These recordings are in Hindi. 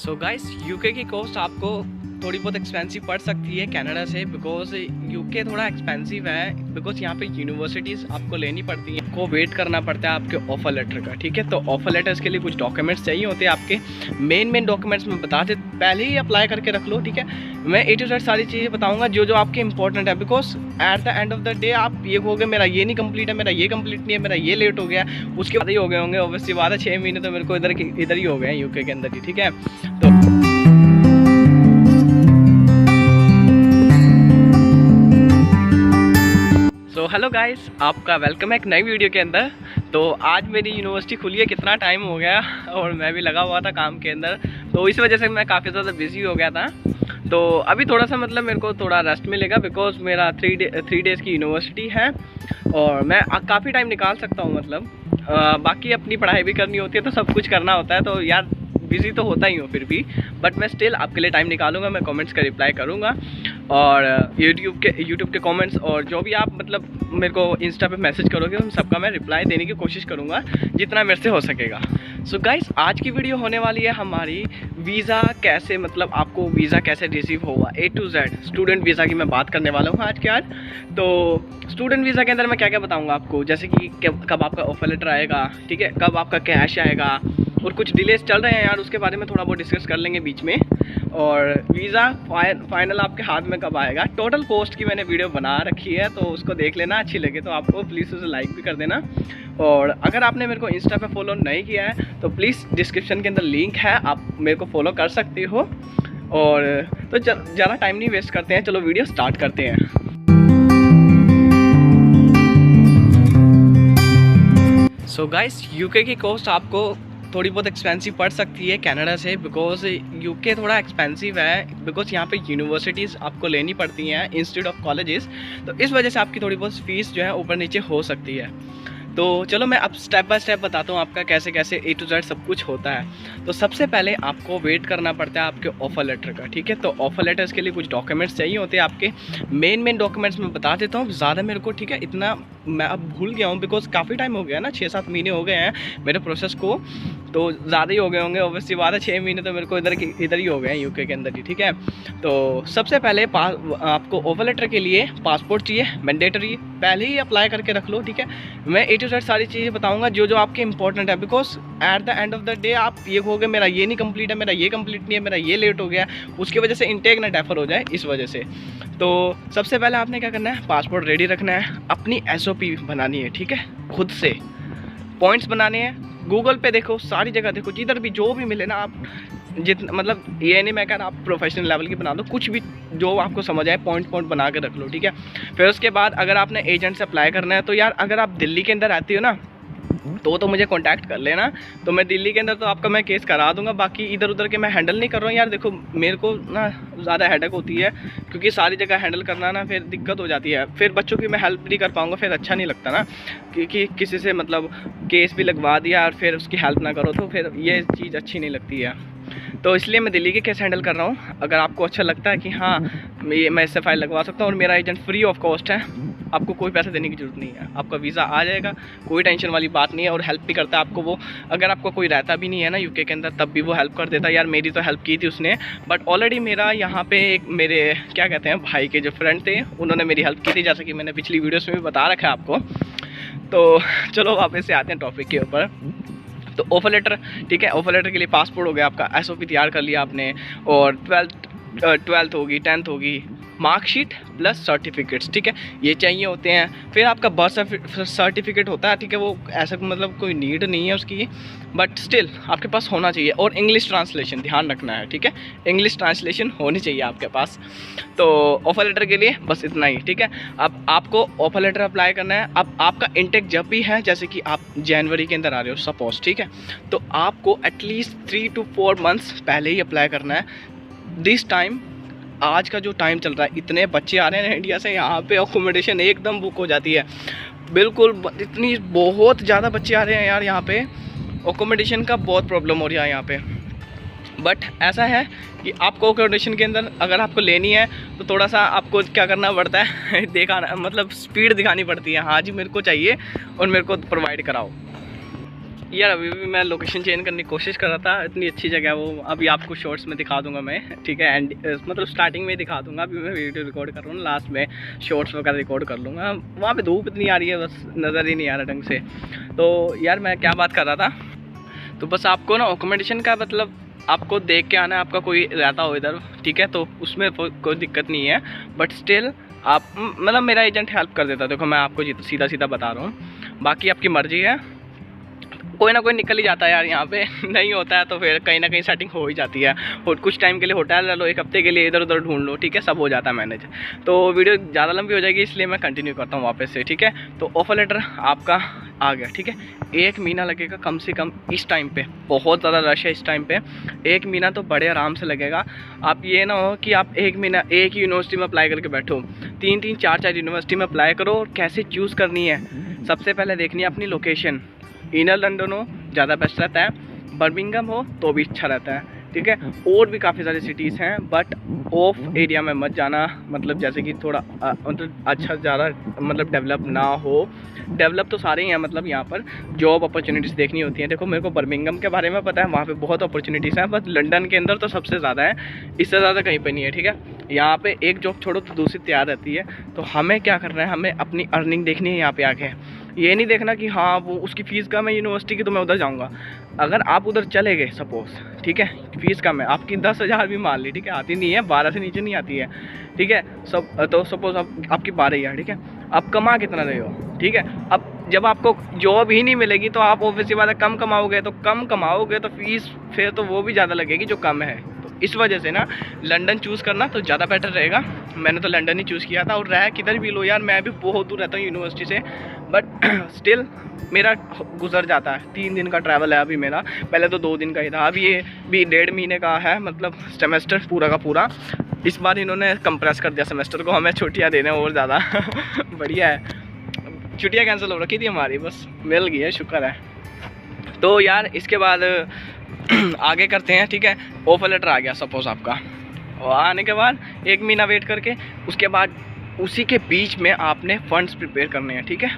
सो गाइस यूके की कॉस्ट आपको थोड़ी बहुत एक्सपेंसिव पड़ सकती है कनाडा से, बिकॉज यूके थोड़ा एक्सपेंसिव है। बिकॉज यहाँ पे यूनिवर्सिटीज़ आपको लेनी पड़ती हैं, आपको वेट करना पड़ता है आपके ऑफर लेटर का। ठीक है, तो ऑफर लेटर्स के लिए कुछ डॉक्यूमेंट्स चाहिए होते हैं आपके। मेन डॉक्यूमेंट्स मैं बता दे, पहले ही अप्लाई करके रख लो। ठीक है, मैं A to Z सारी चीज़ें बताऊँगा जो जो आपके इंपॉर्टेंट है। Because at the end of the day आप ये कहोगे मेरा ये नहीं कंप्लीट है, मेरा ये कंप्लीट नहीं है, मेरा ये लेट हो गया, उसके बाद ही हो गए होंगे। ऑब्वियसली बात है 6 महीने तो मेरे को इधर ही हो गए हैं यूके के अंदर ही। ठीक है, तो हेलो गाइस, आपका वेलकम है एक नई वीडियो के अंदर। तो आज मेरी यूनिवर्सिटी खुली है, कितना टाइम हो गया और मैं भी लगा हुआ था काम के अंदर, तो इस वजह से मैं काफ़ी ज़्यादा बिजी हो गया था। तो अभी थोड़ा सा मतलब मेरे को थोड़ा रेस्ट मिलेगा, बिकॉज मेरा 3 डेज़ की यूनिवर्सिटी है और मैं काफ़ी टाइम निकाल सकता हूँ। मतलब बाकी अपनी पढ़ाई भी करनी होती है, तो सब कुछ करना होता है, तो यार बिज़ी तो होता ही हूँ फिर भी, बट मैं स्टिल आपके लिए टाइम निकालूंगा। मैं कमेंट्स का रिप्लाई करूँगा और यूट्यूब के कमेंट्स और जो भी आप मतलब मेरे को इंस्टा पे मैसेज करोगे उन सबका मैं रिप्लाई देने की कोशिश करूँगा जितना मेरे से हो सकेगा। सो गाइस, आज की वीडियो होने वाली है हमारी वीज़ा कैसे, मतलब आपको वीज़ा कैसे रिसीव होगा A to Z student visa की मैं बात करने वाला हूँ आज के आज। तो स्टूडेंट वीज़ा के अंदर मैं क्या क्या बताऊँगा आपको, जैसे कि कब आपका ऑफर लेटर आएगा, ठीक है, कब आपका कैश आएगा, और कुछ डिलेस चल रहे हैं यार, उसके बारे में थोड़ा बहुत डिस्कस कर लेंगे बीच में। और वीज़ा फाइनल आपके हाथ में कब आएगा। टोटल कॉस्ट की मैंने वीडियो बना रखी है, तो उसको देख लेना, अच्छी लगे तो आपको प्लीज़ उसे लाइक भी कर देना। और अगर आपने मेरे को इंस्टा पे फॉलो नहीं किया है तो प्लीज़ डिस्क्रिप्शन के अंदर लिंक है, आप मेरे को फॉलो कर सकते हो। और तो ज़्यादा टाइम नहीं वेस्ट करते हैं, चलो वीडियो स्टार्ट करते हैं। सो गाइस, यूके की कॉस्ट आपको थोड़ी बहुत एक्सपेंसिव पड़ सकती है कनाडा से, बिकॉज यूके थोड़ा एक्सपेंसिव है। बिकॉज यहाँ पे यूनिवर्सिटीज़ आपको लेनी पड़ती हैं इंस्टीट्यूट ऑफ कॉलेजेस, तो इस वजह से आपकी थोड़ी बहुत फीस जो है ऊपर नीचे हो सकती है। तो चलो मैं अब स्टेप बाय स्टेप बताता हूँ आपका कैसे कैसे A to Z सब कुछ होता है। तो सबसे पहले आपको वेट करना पड़ता है आपके ऑफर लेटर का। ठीक है, तो ऑफर लेटर्स के लिए कुछ डॉक्यूमेंट्स चाहिए होते हैं आपके। मेन डॉक्यूमेंट्स मैं बता देता हूँ, ज़्यादा मेरे को, ठीक है, इतना मैं अब भूल गया हूँ, बिकॉज काफ़ी टाइम हो गया ना, 6-7 महीने हो गए हैं मेरे प्रोसेस को, तो ज़्यादा ही हो गए होंगे। ऑब्वियसली बात है 6 महीने तो मेरे को इधर ही हो गए हैं यूके के अंदर ही। ठीक है, तो सबसे पहले आपको ऑफर लेटर के लिए पासपोर्ट चाहिए, मैंडेटरी, पहले ही अप्लाई करके रख लो। ठीक है, मैं A to Z सारी चीज़ें बताऊंगा जो जो आपके इंपॉर्टेंट है। Because at the end of the day आप ये कहोगे मेरा ये नहीं कंप्लीट है, मेरा ये कंप्लीट नहीं है, मेरा ये लेट हो गया, उसकी वजह से इनटेक ना डेफर हो जाए इस वजह से। तो सबसे पहले आपने क्या करना है, पासपोर्ट रेडी रखना है, अपनी SOP बनानी है। ठीक है, खुद से पॉइंट्स बनाने हैं, गूगल पे देखो, सारी जगह देखो, जिधर भी जो भी मिले ना, आप जितना मतलब ये नहीं मैं कह रहा आप प्रोफेशनल लेवल की बना लो, कुछ भी जो आपको समझ आए पॉइंट बना के रख लो। ठीक है, फिर उसके बाद अगर आपने एजेंट से अप्लाई करना है तो यार अगर आप दिल्ली के अंदर आती हो ना तो मुझे कांटेक्ट कर लेना, तो मैं दिल्ली के अंदर तो आपका मैं केस करा दूंगा। बाकी इधर उधर के मैं हैंडल नहीं कर रहा हूँ यार, देखो मेरे को ना ज़्यादा हेडेक होती है, क्योंकि सारी जगह हैंडल करना ना फिर दिक्कत हो जाती है, फिर बच्चों की मैं हेल्प नहीं कर पाऊँगा, फिर अच्छा नहीं लगता ना, क्योंकि किसी से मतलब केस भी लगवा दिया और फिर उसकी हेल्प ना करो तो फिर ये चीज़ अच्छी नहीं लगती है। तो इसलिए मैं दिल्ली के केस हैंडल कर रहा हूँ। अगर आपको अच्छा लगता है कि हाँ मैं इससे फाइल लगवा सकता हूँ और मेरा एजेंट फ्री ऑफ कॉस्ट है, आपको कोई पैसा देने की ज़रूरत नहीं है, आपका वीज़ा आ जाएगा, कोई टेंशन वाली बात नहीं है। और हेल्प भी करता है आपको वो, अगर आपको कोई रहता भी नहीं है ना यूके के अंदर तब भी वो हेल्प कर देता है। यार मेरी तो हेल्प की थी उसने, बट ऑलरेडी मेरा यहाँ पे एक मेरे क्या कहते हैं भाई के जो फ्रेंड थे उन्होंने मेरी हेल्प की थी, जैसा कि मैंने पिछली वीडियोस में भी बता रखा है आपको। तो चलो वापस से आते हैं टॉपिक के ऊपर। तो ऑफर लेटर, ठीक है, ऑफर लेटर के लिए पासपोर्ट हो गया आपका, SOP तैयार कर लिया आपने, और 12th होगी, 10th होगी, मार्कशीट प्लस सर्टिफिकेट्स, ठीक है, ये चाहिए होते हैं। फिर आपका बर्थ सर्टिफिकेट होता है, ठीक है, वो ऐसा मतलब कोई नीड नहीं है उसकी, बट स्टिल आपके पास होना चाहिए। और इंग्लिश ट्रांसलेशन ध्यान रखना है, ठीक है, इंग्लिश ट्रांसलेशन होनी चाहिए आपके पास। तो ऑफर लेटर के लिए बस इतना ही, ठीक है। अब आपको ऑफर लेटर अप्लाई करना है। अब आपका इंटेक जब भी है, जैसे कि आप जनवरी के अंदर आ रहे हो सपोज, ठीक है, तो आपको एटलीस्ट 3 to 4 months पहले ही अप्लाई करना है। दिस टाइम, आज का जो टाइम चल रहा है, इतने बच्चे आ रहे हैं इंडिया से, यहाँ पे अकोमोडेशन एकदम बुक हो जाती है, बिल्कुल इतनी बहुत ज़्यादा बच्चे आ रहे हैं यार, यहाँ पे अकोमोडेशन का बहुत प्रॉब्लम हो रहा है यहाँ पे। बट ऐसा है कि आपको अकोमोडेशन के अंदर अगर आपको लेनी है तो थोड़ा सा आपको क्या करना पड़ता है दिखाना, मतलब स्पीड दिखानी पड़ती है, हाँ जी मेरे को चाहिए और मेरे को प्रोवाइड कराओ। यार अभी भी मैं लोकेशन चेंज करने की कोशिश कर रहा था, इतनी अच्छी जगह है वो। अभी आपको शॉर्ट्स में दिखा दूंगा मैं, ठीक है, एंड मतलब स्टार्टिंग में ही दिखा दूंगा। अभी मैं वीडियो रिकॉर्ड कर रहा हूँ, लास्ट में शॉर्ट्स वगैरह रिकॉर्ड कर लूँगा। वहाँ पे धूप इतनी आ रही है, बस नज़र ही नहीं आ रहा ढंग से। तो यार मैं क्या बात कर रहा था, तो बस आपको ना अकोमोडेशन का मतलब आपको देख के आना है, आपका कोई रहता हो इधर, ठीक है, तो उसमें कोई दिक्कत नहीं है। बट स्टिल आप मतलब मेरा एजेंट हेल्प कर देता है। देखो मैं आपको सीधा सीधा बता रहा हूँ, बाकी आपकी मर्ज़ी है। कोई ना कोई निकल ही जाता है यार यहाँ पे नहीं होता है तो फिर कहीं ना कहीं सेटिंग हो ही जाती है। और कुछ टाइम के लिए होटल ले लो, एक हफ्ते के लिए इधर उधर ढूंढ लो, ठीक है, सब हो जाता है मैनेज। तो वीडियो ज़्यादा लंबी हो जाएगी इसलिए मैं कंटिन्यू करता हूँ वापस से, ठीक है। तो ऑफर लेटर आपका आ गया, ठीक है। 1 महीना लगेगा कम से कम इस टाइम पे, बहुत ज़्यादा रश है इस टाइम पे। 1 महीना तो बड़े आराम से लगेगा। आप ये ना हो कि आप 1 महीना एक ही यूनिवर्सिटी में अप्लाई करके बैठो, 3-3 4-4 यूनिवर्सिटी में अप्लाई करो। और कैसे चूज़ करनी है, सबसे पहले देखनी है अपनी लोकेशन। इनर लंदन हो ज़्यादा बेस्ट रहता है, बर्मिंघम हो तो भी अच्छा रहता है, ठीक है। और भी काफ़ी सारी सिटीज़ हैं, बट ऑफ एरिया में मत जाना, मतलब जैसे कि थोड़ा मतलब अच्छा ज़्यादा मतलब डेवलप ना हो। डेवलप तो सारे ही हैं, मतलब यहाँ पर जॉब अपॉर्चुनिटीज़ देखनी होती हैं। देखो मेरे को बर्मिंघम के बारे में पता है, वहाँ पे बहुत अपॉर्चुनिटीज़ हैं, बस लंदन के अंदर तो सबसे ज़्यादा है, इससे ज़्यादा कहीं पे नहीं है, ठीक है। यहाँ पे एक जॉब छोड़ो तो दूसरी तैयार रहती है। तो हमें क्या करना है, हमें अपनी अर्निंग देखनी है यहाँ पे आके। ये नहीं देखना कि हाँ वो उसकी फ़ीस कम है यूनिवर्सिटी की तो मैं उधर जाऊँगा। अगर आप उधर चले गए सपोज़, ठीक है, फ़ीस कम है आपकी 10,000 भी मान ली, ठीक है, आती नहीं है, 12 से नीचे नहीं आती है, ठीक है। सब तो सपोज़ आपकी 12,000, ठीक है, आप कमा कितना रहे हो, ठीक है। अब जब आपको जॉब ही नहीं मिलेगी तो आप ऑब्वियसली बात है कम कमाओगे, तो कम कमाओगे तो फीस फिर तो वो भी ज़्यादा लगेगी जो कम है। तो इस वजह से ना लंदन चूज़ करना तो ज़्यादा बेटर रहेगा। मैंने तो लंदन ही चूज़ किया था। और रह किधर भी लो यार, मैं भी बहुत दूर रहता हूँ यूनिवर्सिटी से, बट स्टिल मेरा गुजर जाता है। 3 दिन का ट्रैवल है अभी मेरा, पहले तो 2 दिन का ही था। अब ये भी 1.5 महीने का है, मतलब सेमेस्टर पूरा का पूरा। इस बार इन्होंने कंप्रेस कर दिया सेमेस्टर को, हमें छुट्टियाँ देने और ज़्यादा बढ़िया है। छुट्टियाँ कैंसिल हो रखी थी हमारी, बस मिल गई है, शुक्र है। तो यार इसके बाद आगे करते हैं, ठीक है। ऑफर लेटर आ गया सपोज़ आपका, और आने के बाद 1 महीना वेट करके उसके बाद उसी के बीच में आपने फ़ंड्स प्रिपेयर करने हैं, ठीक है।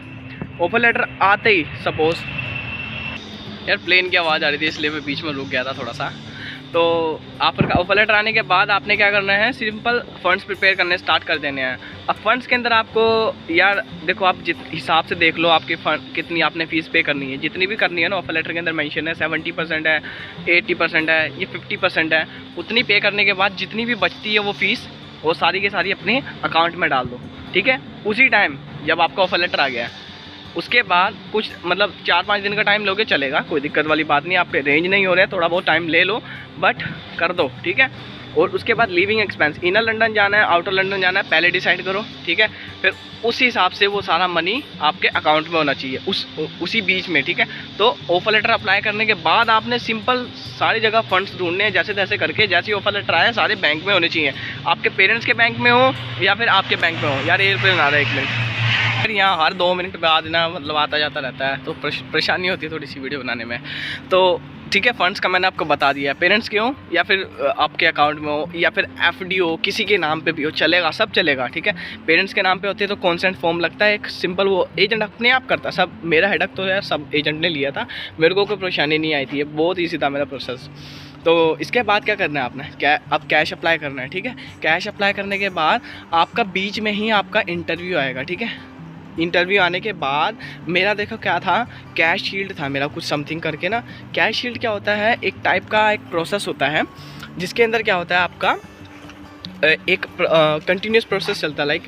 ऑफर लेटर आते ही सपोज़, यार प्लेन की आवाज़ आ रही थी इसलिए मैं बीच में रुक गया था थोड़ा सा। तो ऑफर लेटर आने के बाद आपने क्या करना है, सिंपल फ़ंड्स प्रिपेयर करने स्टार्ट कर देने हैं। अब फ़ंड्स के अंदर आपको यार देखो, आप जिस हिसाब से देख लो आपके फंड कितनी आपने फ़ीस पे करनी है, जितनी भी करनी है ना। ऑफर लेटर के अंदर मेंशन है 70% है, 80% है, ये 50% है। उतनी पे करने के बाद जितनी भी बचती है वो फ़ीस, वो सारी की सारी अपने अकाउंट में डाल दो, ठीक है। उसी टाइम जब आपका ऑफर लेटर आ गया है, उसके बाद कुछ मतलब 4-5 दिन का टाइम लोगे चलेगा, कोई दिक्कत वाली बात नहीं। आपके रेंज नहीं हो रहा है, थोड़ा बहुत टाइम ले लो, बट कर दो, ठीक है। और उसके बाद लिविंग एक्सपेंस, इनर लंदन जाना है आउटर लंदन जाना है, पहले डिसाइड करो, ठीक है। फिर उस हिसाब से वो सारा मनी आपके अकाउंट में होना चाहिए उसी बीच में, ठीक है। तो ऑफर लेटर अप्लाई करने के बाद आपने सिंपल सारी जगह फंड्स ढूंढने हैं, जैसे तैसे करके। जैसे ही ऑफर लेटर आया सारे बैंक में होने चाहिए, आपके पेरेंट्स के बैंक में हो या फिर आपके बैंक में हो। यार एयरप्लेन आ रहा है, 1 मिनट। फिर यहाँ हर 2 मिनट बाद ना मतलब आता जाता रहता है, तो परेशानी होती है थोड़ी सी वीडियो बनाने में। तो ठीक है, फंड्स का मैंने आपको बता दिया। पेरेंट्स के हो या फिर आपके अकाउंट में हो या फिर एफडी हो, किसी के नाम पे भी हो चलेगा, सब चलेगा, ठीक है। पेरेंट्स के नाम पे होती है तो कॉन्सेंट फॉर्म लगता है एक सिंपल, वो एजेंट अपने आप करता है सब। मेरा हेडक तो यार सब एजेंट ने लिया था, मेरे को कोई परेशानी नहीं आई थी, बहुत ईजी था मेरा प्रोसेस। तो इसके बाद क्या करना है आपने, अब कैश अप्लाई करना है, ठीक है। कैश अप्लाई करने के बाद आपका बीच में ही आपका इंटरव्यू आएगा, ठीक है। इंटरव्यू आने के बाद मेरा देखो क्या था, कैश शील्ड था मेरा कुछ समथिंग करके ना। कैश शील्ड क्या होता है, एक टाइप का एक प्रोसेस होता है जिसके अंदर क्या होता है आपका एक कंटिन्यूस प्रोसेस चलता है, लाइक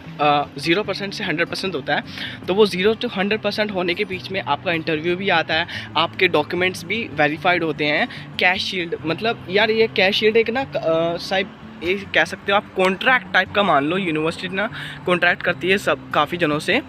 0% से 100% होता है। तो वो 0 to 100% होने के बीच में आपका इंटरव्यू भी आता है, आपके डॉक्यूमेंट्स भी वेरीफाइड होते हैं। कैश शील्ड मतलब यार ये कैश शील्ड एक ना साइब ये कह सकते हो आप कॉन्ट्रैक्ट टाइप का मान लो। यूनिवर्सिटी ना कॉन्ट्रैक्ट करती है सब काफ़ी जनों से,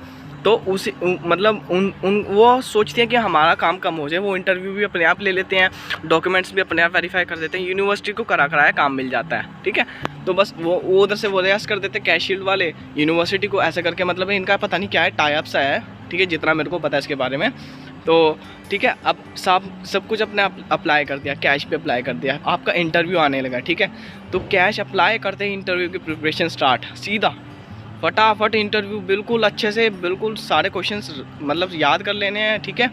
तो उसी मतलब उन वो सोचते हैं कि हमारा काम कम हो जाए, वो इंटरव्यू भी अपने आप ले लेते हैं, डॉक्यूमेंट्स भी अपने आप वेरीफाई कर देते हैं, यूनिवर्सिटी को कराया काम मिल जाता है, ठीक है। तो बस वो उधर से वो रेस कर देते हैं कैश शील्ड वाले यूनिवर्सिटी को, ऐसे करके मतलब इनका पता नहीं क्या है, टाई अप्स है, ठीक है, जितना मेरे को पता है इसके बारे में। तो ठीक है, अब सब कुछ अपने अप्लाई कर दिया, कैश पे अप्लाई कर दिया, आपका इंटरव्यू आने लगा, ठीक है। तो कैश अप्लाई करते ही इंटरव्यू की प्रिपरेशन स्टार्ट, सीधा फटाफट इंटरव्यू, बिल्कुल अच्छे से, बिल्कुल सारे क्वेश्चंस मतलब याद कर लेने हैं, ठीक है।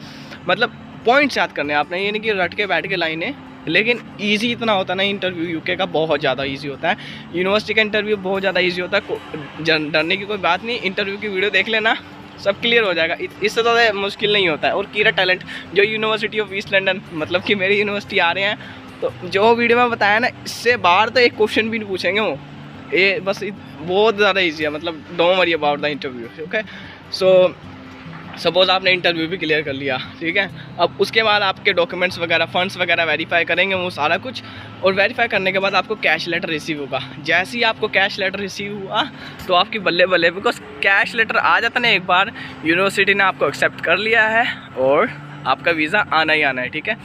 मतलब पॉइंट्स याद करने हैं आपने, ये नहीं कि रट के बैठ के लाइनें। लेकिन ईजी इतना होता है ना इंटरव्यू यूके का, बहुत ज़्यादा ईजी होता है। यूनिवर्सिटी का इंटरव्यू बहुत ज़्यादा ईजी होता है, डरने की कोई बात नहीं। इंटरव्यू की वीडियो देख लेना, सब क्लियर हो जाएगा, इससे ज़्यादा मुश्किल नहीं होता है। और कीरा टैलेंट जो यूनिवर्सिटी ऑफ ईस्ट लंदन, मतलब कि मेरी यूनिवर्सिटी आ रहे हैं, तो जो वीडियो में बताया ना, इससे बाहर तो एक क्वेश्चन भी नहीं पूछेंगे वो, ये बस बहुत ज़्यादा ईजी है। मतलब don't worry about the interview, okay. So suppose आपने इंटरव्यू भी क्लियर कर लिया, ठीक है। अब उसके बाद आपके डॉक्यूमेंट्स वगैरह, फंड्स वगैरह वेरीफाई करेंगे वो सारा कुछ, और वेरीफाई करने के बाद आपको कैश लेटर रिसीव होगा। जैसे ही आपको कैश लेटर रिसीव हुआ तो आपकी बल्ले बल्ले, बिकॉज कैश लेटर आ जाता ना एक बार, यूनिवर्सिटी ने आपको एक्सेप्ट कर लिया है और आपका वीज़ा आना ही आना है, ठीक है।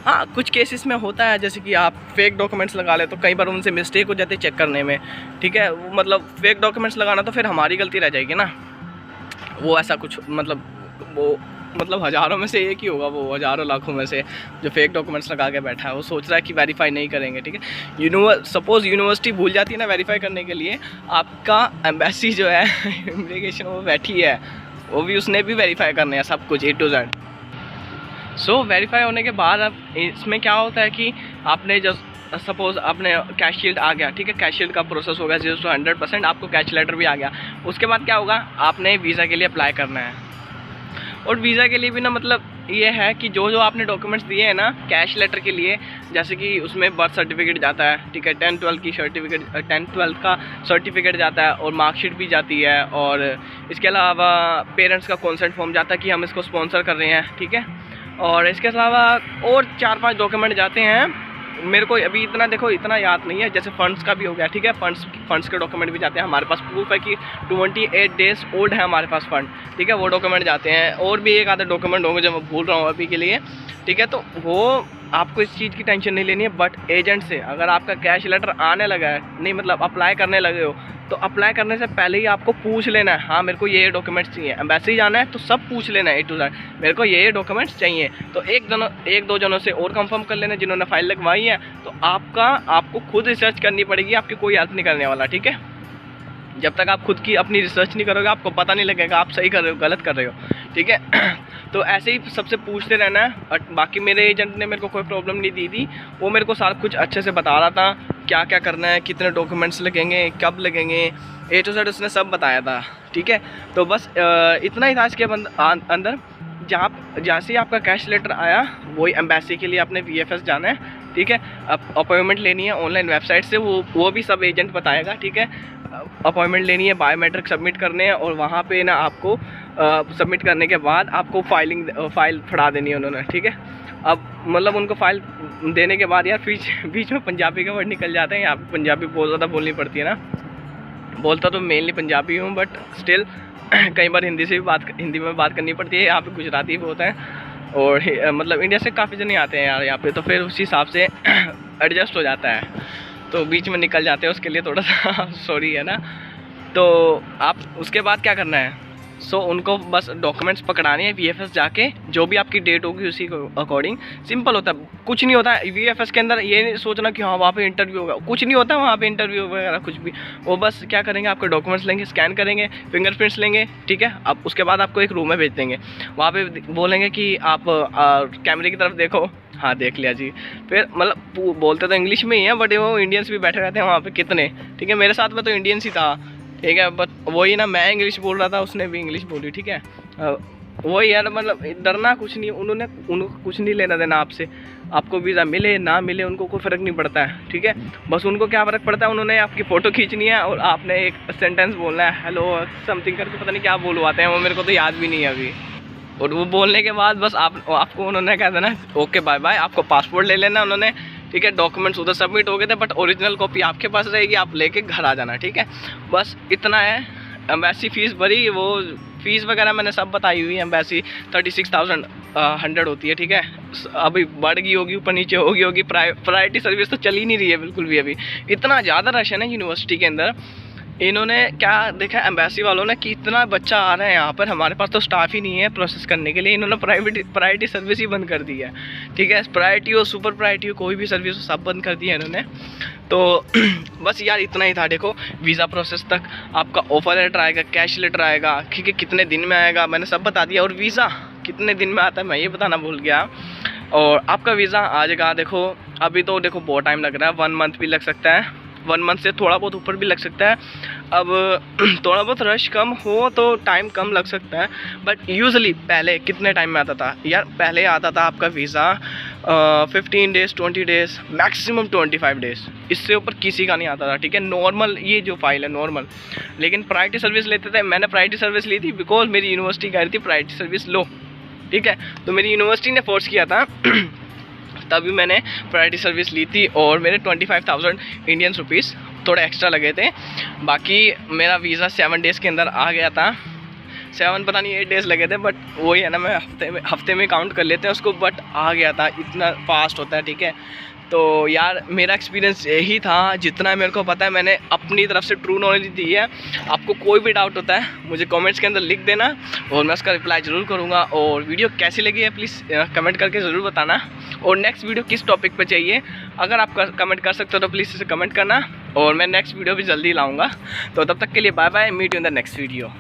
हाँ, कुछ केसेस में होता है जैसे कि आप फेक डॉक्यूमेंट्स लगा ले, तो कई बार उनसे मिस्टेक हो जाती है चेक करने में, ठीक है। मतलब फेक डॉक्यूमेंट्स लगाना तो फिर हमारी गलती रह जाएगी ना। वो ऐसा कुछ मतलब हज़ारों में से एक ही होगा, वो हज़ारों लाखों में से जो फेक डॉक्यूमेंट्स लगा के बैठा है, वो सोच रहा है कि वेरीफाई नहीं करेंगे, ठीक है। सपोज़ यूनिवर्सिटी भूल जाती है ना वेरीफाई करने के लिए, आपका एम्बेसी जो है इमिग्रेशन, वो बैठी है, वो भी उसने भी वेरीफाई करने हैं सब कुछ A to Z। So verify होने के बाद अब इसमें क्या होता है कि आपने जब सपोज़ आपने कैश शील्ड आ गया, ठीक है, कैश शील्ड का प्रोसेस हो गया 0 to 100%, आपको कैश लेटर भी आ गया। उसके बाद क्या होगा, आपने वीज़ा के लिए अप्लाई करना है। और वीज़ा के लिए भी ना, मतलब ये है कि जो आपने डॉक्यूमेंट्स दिए हैं ना कैश लेटर के लिए, जैसे कि उसमें बर्थ सर्टिफिकेट जाता है, ठीक है, 10-12 की सर्टिफिकेट, 10-12 का सर्टिफिकेट जाता है, और मार्कशीट भी जाती है, और इसके अलावा पेरेंट्स का कॉन्सेंट फॉर्म जाता है कि हम इसको स्पॉन्सर कर रहे हैं, ठीक है। और इसके अलावा और 4-5 डॉक्यूमेंट जाते हैं, मेरे को अभी इतना इतना याद नहीं है। जैसे फ़ंड्स का भी हो गया, ठीक है, फ़ंड्स के डॉक्यूमेंट भी जाते हैं। हमारे पास प्रूफ है कि 28 डेज़ ओल्ड है हमारे पास फ़ंड, ठीक है, वो डॉक्यूमेंट जाते हैं। और भी एक आधा डॉक्यूमेंट होंगे जो मैं भूल रहा हूँ अभी के लिए, ठीक है। तो वो आपको इस चीज़ की टेंशन नहीं लेनी है। बट एजेंट से अगर आपका कैश लेटर आने लगा है, नहीं मतलब अप्लाई करने लगे हो, तो अप्लाई करने से पहले ही आपको पूछ लेना है, हाँ मेरे को ये डॉक्यूमेंट्स चाहिए। एम्बेसी जाना है तो सब पूछ लेना है A to Z, मेरे को ये डॉक्यूमेंट्स चाहिए। तो एक दो जनों से और कंफर्म कर लेना जिन्होंने फाइल लगवाई है। तो आपको खुद रिसर्च करनी पड़ेगी, आपकी कोई हेल्प नहीं करने वाला, ठीक है। जब तक आप खुद की अपनी रिसर्च नहीं करोगे, आपको पता नहीं लगेगा आप सही कर रहे हो गलत कर रहे हो, ठीक है। तो ऐसे ही सबसे पूछते रहना है। और बाकी मेरे एजेंट ने मेरे को कोई प्रॉब्लम नहीं दी थी, वो मेरे को सारा कुछ अच्छे से बता रहा था, क्या क्या करना है, कितने डॉक्यूमेंट्स लगेंगे, कब लगेंगे, A to Z उसने सब बताया था, ठीक है। तो बस इतना ही था इसके अंदर। जहाँ से आपका कैश लेटर आया, वही एम्बेसी के लिए आपने VFS जाना है, ठीक है। अब अपॉइंटमेंट लेनी है ऑनलाइन वेबसाइट से, वो भी सब एजेंट बताएगा, ठीक है। अपॉइंटमेंट लेनी है, बायोमेट्रिक सबमिट करने हैं, और वहाँ पे ना आपको सबमिट करने के बाद आपको फाइल फड़ा देनी है उन्होंने, ठीक है। अब मतलब उनको फाइल देने के बाद यार बीच में पंजाबी का वर्ड निकल जाते हैं, यहाँ पे पंजाबी बहुत ज़्यादा बोलनी पड़ती है ना। बोलता तो मेनली पंजाबी हूँ, बट स्टिल कई बार हिंदी में बात करनी पड़ती है। यहाँ पे गुजराती बहुत है, और मतलब इंडिया से काफ़ी जने आते हैं यार यहाँ पे, तो फिर उसी हिसाब से एडजस्ट हो जाता है, तो बीच में निकल जाते हैं, उसके लिए थोड़ा सा सॉरी है ना। तो आप उसके बाद क्या करना है, उनको बस डॉक्यूमेंट्स पकड़ाने हैं VFS जाके, जो भी आपकी डेट होगी उसी को अकॉर्डिंग। सिंपल होता है, कुछ नहीं होता है VFS के अंदर। ये नहीं सोचना कि हाँ वहाँ पे इंटरव्यू होगा, कुछ नहीं होता वहाँ पे इंटरव्यू वगैरह कुछ भी। वो बस क्या करेंगे, आपके डॉक्यूमेंट्स लेंगे, स्कैन करेंगे, फिंगरप्रिंट्स लेंगे, ठीक है। अब उसके बाद आपको एक रूम में भेज देंगे, वहाँ पे बोलेंगे कि आप कैमरे की तरफ देखो, हाँ देख लिया जी। फिर मतलब बोलते तो इंग्लिश में ही है, बट वो इंडियंस भी बैठे रहते हैं वहाँ पे कितने, ठीक है। मेरे साथ में तो इंडियंस ही था, ठीक है, बट वही ना, मैं इंग्लिश बोल रहा था, उसने भी इंग्लिश बोली, ठीक है। वही यार, मतलब डरना कुछ नहीं, उनको कुछ नहीं लेना देना आपसे। आपको वीज़ा मिले ना मिले उनको कोई फ़र्क नहीं पड़ता है, ठीक है। बस उनको क्या फ़र्क पड़ता है, उन्होंने आपकी फ़ोटो खींचनी है और आपने एक सेंटेंस बोलना है, हेलो समथिंग करके, पता नहीं क्या बोलवाते हैं वो, मेरे को तो याद भी नहीं है अभी। और वो बोलने के बाद बस आपको उन्होंने कह देना ओके बाय बाय। आपको पासपोर्ट ले लेना उन्होंने, ठीक है। डॉक्यूमेंट्स उधर सबमिट हो गए थे, बट ओरिजिनल कॉपी आपके पास रहेगी, आप लेके घर आ जाना, ठीक है। बस इतना है। एम्बेसी फ़ीस भरी, वो फ़ीस वगैरह मैंने सब बताई हुई है। एम्बेसी 36,100 होती है, ठीक है। अभी बढ़ गई होगी, ऊपर नीचे होगी। प्रायोरिटी सर्विस तो चल ही नहीं रही है बिल्कुल भी अभी, इतना ज़्यादा रश है ना यूनिवर्सिटी के अंदर। इन्होंने क्या देखा एम्बेसी वालों ने कि इतना बच्चा आ रहा है यहाँ पर, हमारे पास तो स्टाफ ही नहीं है प्रोसेस करने के लिए। इन्होंने प्रायोरिटी सर्विस ही बंद कर दी है, ठीक है। प्रायोरिटी हो, सुपर प्रायोरिटी हो, कोई भी सर्विस हो, सब बंद कर दिया है इन्होंने। तो बस यार इतना ही था। देखो वीज़ा प्रोसेस तक आपका ऑफर लेटर आएगा, कैश लेटर आएगा, ठीक है, कितने दिन में आएगा, मैंने सब बता दिया। और वीज़ा कितने दिन में आता है मैं ये बताना भूल गया। और आपका वीज़ा आ जाएगा, देखो अभी तो देखो बहुत टाइम लग रहा है, 1 मंथ भी लग सकता है, 1 मंथ से थोड़ा बहुत ऊपर भी लग सकता है। अब थोड़ा बहुत रश कम हो तो टाइम कम लग सकता है, बट यूजुअली पहले कितने टाइम में आता था यार? पहले आता था आपका visa 15 days, 20 days, maximum 25 days, इससे ऊपर किसी का नहीं आता था, ठीक है। नॉर्मल ये जो फाइल है नॉर्मल, लेकिन प्रायोरिटी सर्विस लेते थे। मैंने प्रायोरिटी सर्विस ली थी बिकॉज मेरी यूनिवर्सिटी कह रही थी प्रायोरिटी सर्विस लो, ठीक है, तो मेरी यूनिवर्सिटी ने फोर्स किया था तभी मैंने प्रायोरिटी सर्विस ली थी और मेरे 25,000 इंडियन रुपीज़ थोड़े एक्स्ट्रा लगे थे। बाकी मेरा वीज़ा 7 डेज़ के अंदर आ गया था, 7 पता नहीं 8 डेज़ लगे थे, बट वही है ना, मैं हफ्ते में काउंट कर लेते हैं उसको, बट आ गया था, इतना फास्ट होता है, ठीक है। तो यार मेरा एक्सपीरियंस यही था, जितना मेरे को पता है मैंने अपनी तरफ से ट्रू नॉलेज दी है। आपको कोई भी डाउट होता है मुझे कमेंट्स के अंदर लिख देना और मैं उसका रिप्लाई ज़रूर करूँगा। और वीडियो कैसी लगी है प्लीज़ कमेंट करके ज़रूर बताना, और नेक्स्ट वीडियो किस टॉपिक पे चाहिए अगर आप कमेंट कर सकते हो तो प्लीज़ इसे कमेंट करना, और मैं नेक्स्ट वीडियो भी जल्दी लाऊँगा। तो तब तक के लिए bye bye, meet you in the next video.